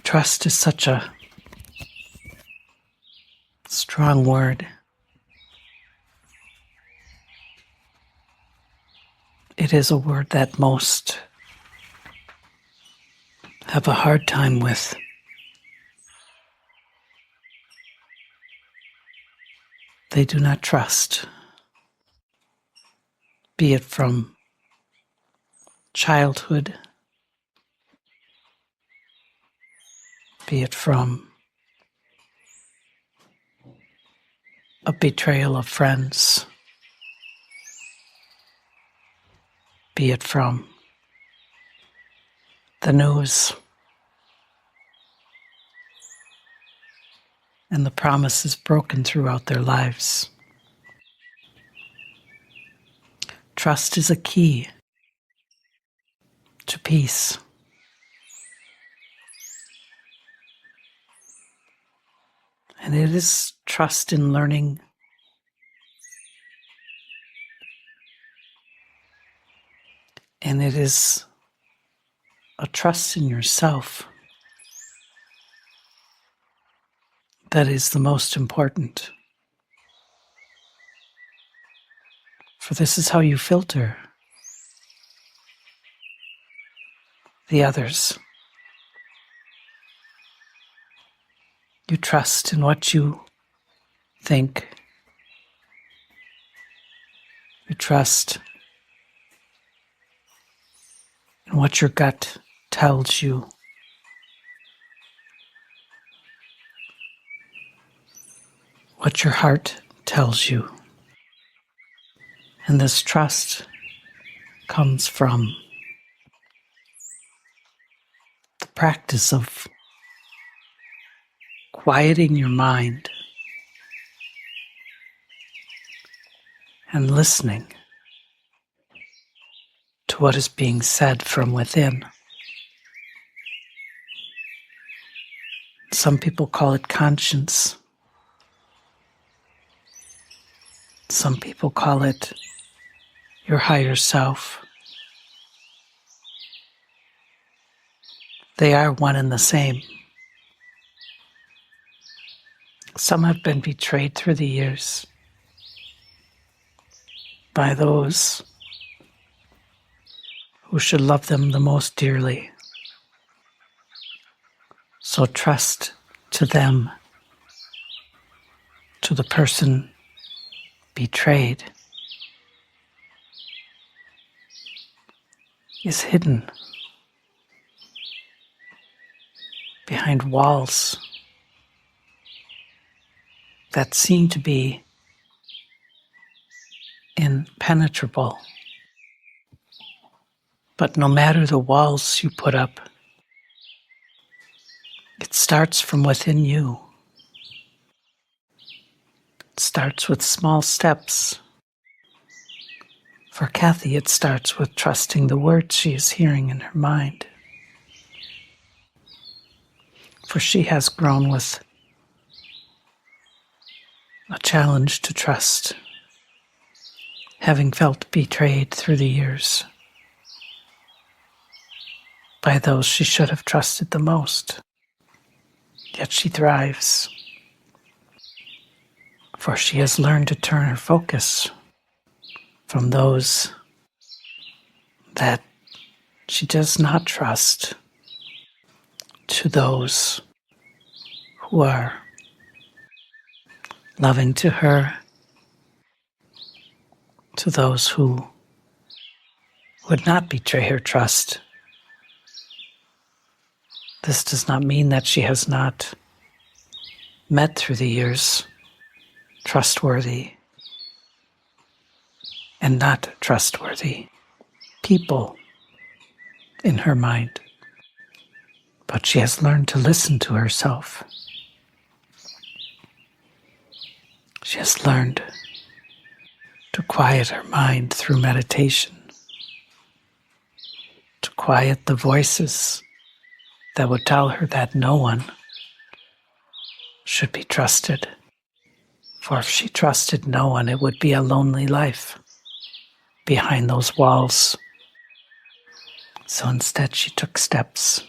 Trust is such a strong word. It is a word that most have a hard time with. They do not trust, be it from childhood, be it from a betrayal of friends, be it from the news and the promises broken throughout their lives. Trust is a key to peace. And it is trust in learning and it is a trust in yourself that is the most important. For this is how you filter the others. You trust in what you think. You trust in what your gut tells you. What your heart tells you. And this trust comes from the practice of quieting your mind and listening to what is being said from within. Some people call it conscience. Some people call it your higher self. They are one and the same. Some have been betrayed through the years by those who should love them the most dearly. So trust to them, to the person betrayed, is hidden behind walls that seem to be impenetrable. But no matter the walls you put up, it starts from within you. It starts with small steps. For Kathy, it starts with trusting the words she is hearing in her mind. For she has grown with a challenge to trust, having felt betrayed through the years by those she should have trusted the most. Yet she thrives, for she has learned to turn her focus from those that she does not trust to those who are loving to her, to those who would not betray her trust. This does not mean that she has not met through the years trustworthy and not trustworthy people in her mind. But she has learned to listen to herself. She has learned to quiet her mind through meditation, to quiet the voices that would tell her that no one should be trusted. For if she trusted no one, it would be a lonely life behind those walls. So instead she took steps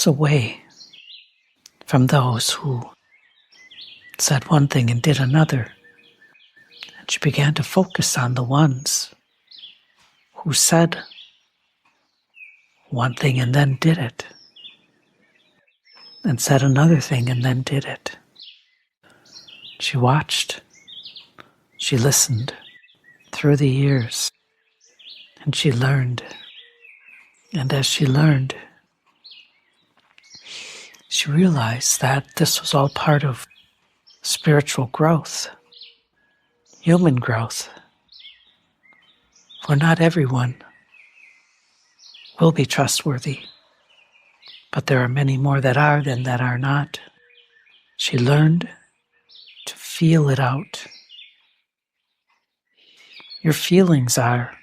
away from those who said one thing and did another. And she began to focus on the ones who said one thing and then did it, and said another thing and then did it. She watched, she listened through the years, and she learned. And as she learned, she realized that this was all part of spiritual growth, human growth. For not everyone will be trustworthy, but there are many more that are than that are not. She learned to feel it out. Your feelings are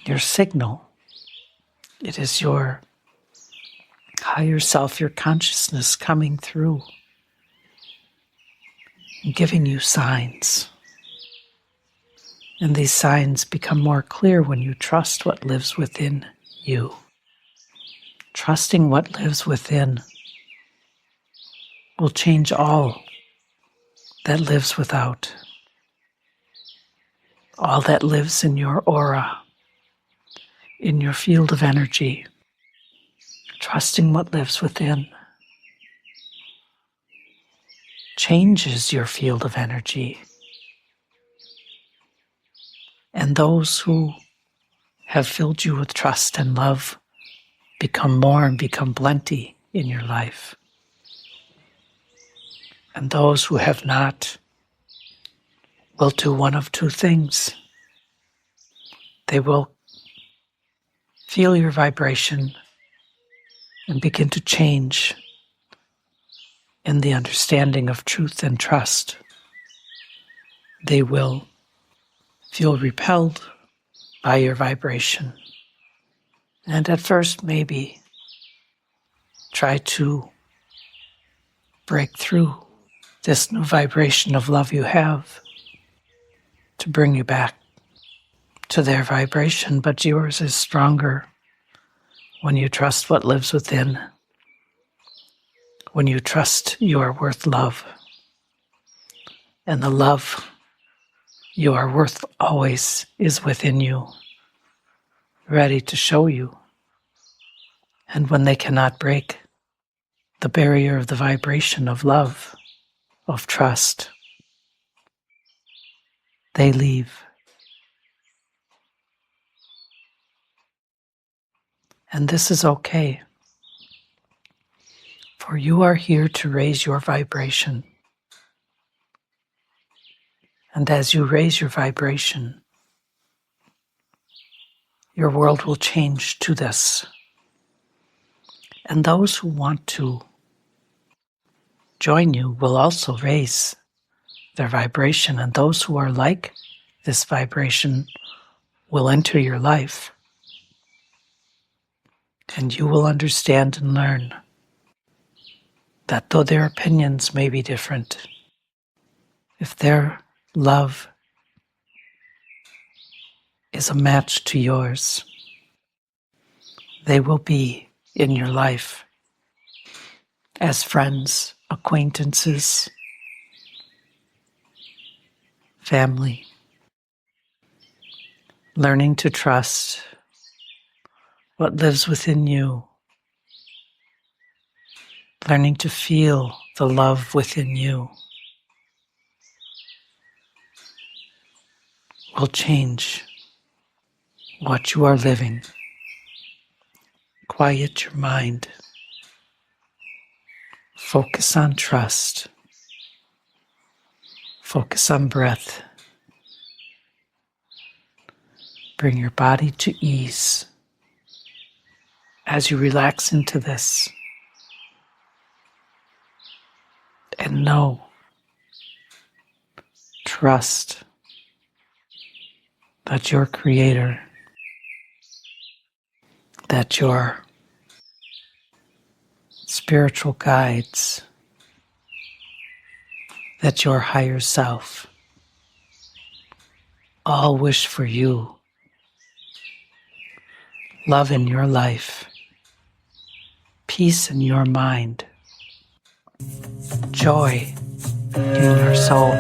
your signal. It is your higher self, your consciousness coming through and giving you signs. And these signs become more clear when you trust what lives within you. Trusting what lives within will change all that lives without. All that lives in your aura, in your field of energy. Trusting what lives within changes your field of energy. And those who have filled you with trust and love become more and become plenty in your life. And those who have not will do one of two things. They will feel your vibration and begin to change in the understanding of truth and trust. They will feel repelled by your vibration. And at first, maybe try to break through this new vibration of love you have to bring you back to their vibration, but yours is stronger when you trust what lives within, when you trust you are worth love, and the love you are worth always is within you, ready to show you. And when they cannot break the barrier of the vibration of love, of trust, they leave. And this is okay, for you are here to raise your vibration. And as you raise your vibration, your world will change to this. And those who want to join you will also raise their vibration, and those who are like this vibration will enter your life. And you will understand and learn that though their opinions may be different, if their love is a match to yours, they will be in your life as friends, acquaintances, family, learning to trust what lives within you, learning to feel the love within you will change what you are living. Quiet your mind. Focus on trust. Focus on breath. Bring your body to ease as you relax into this. And know, trust that your Creator that your spiritual guides, that your higher self all wish for you love in your life, peace in your mind, joy in your soul.